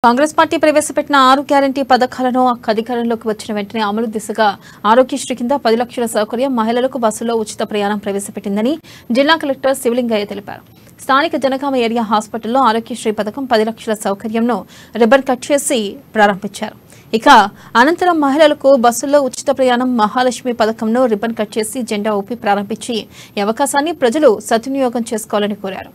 Congress party ప్రవేశపెట్టిన 6 guarantee పథకాలను అధికారంలోకి వచ్చిన వెంటనే అమలు దిశగా ఆరోగ్యశ్రీ కింద 10 లక్షల సౌకర్యం మహిళలకు బస్సులో ఉచిత ప్రయాణం ప్రవేశపెట్టిందని జిల్లా కలెక్టర్ శివలింగయ్య తెలిపారు. స్థానిక జనగామ ఏరియా హాస్పిటల్లో ఆరోగ్యశ్రీ పథకం 10 లక్షల సౌకర్యంను రిబ్బన్ కట్ చేసి ప్రారంభించారు. ఇక అనంతరం మహిళలకు బస్సుల్లో ఉచిత ప్రయాణం మహాలక్ష్మి పథకంను రిబ్బన్ కట్ చేసి జెండా ఊపి ప్రారంభించి ఈ అవకాశాన్ని ప్రజలు సద్వినియోగం చేసుకోవాలని కోరారు.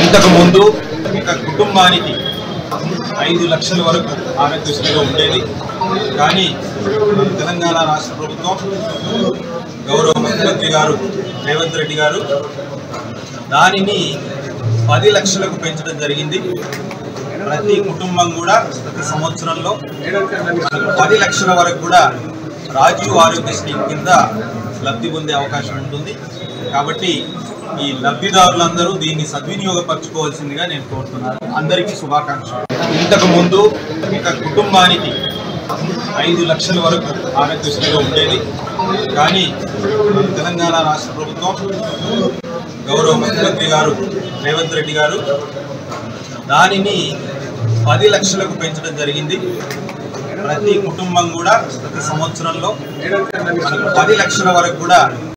ఇంతకు ముందు ఒక కుటుంబానికి 5 లక్షల వరకు ఆరోగ్యశ్రీలో ఉండేది. కానీ తెలంగాణ రాష్ట్ర ప్రభుత్వం గౌరవ ముఖ్యమంత్రి గారు రేవంత్ రెడ్డి గారు దానిని 10 లక్షలకు పెంచడం జరిగింది. ప్రతి కుటుంబం కూడా ప్రతి సంవత్సరంలో 10 లక్షల వరకు కూడా రాజీవ్ ఆరోగ్యశ్రీ కింద లబ్ధి పొందే అవకాశం ఉంటుంది. కాబట్టి ఈ లబ్ధిదారులందరూ దీన్ని సద్వినియోగపరచుకోవాల్సిందిగా నేను కోరుతున్నాను. అందరికీ శుభాకాంక్షలు. ఇంతకు ముందు ఒక కుటుంబానికి 5 లక్షల వరకు ఆరోగ్యశ్రీలో ఉండేది. కానీ తెలంగాణ రాష్ట్ర ప్రభుత్వం గౌరవ ముఖ్యమంత్రి గారు రేవంత్ రెడ్డి గారు దానిని 10 లక్షలకు పెంచడం జరిగింది. ప్రతి కుటుంబం కూడా ప్రతి సంవత్సరంలో 10 లక్షల వరకు కూడా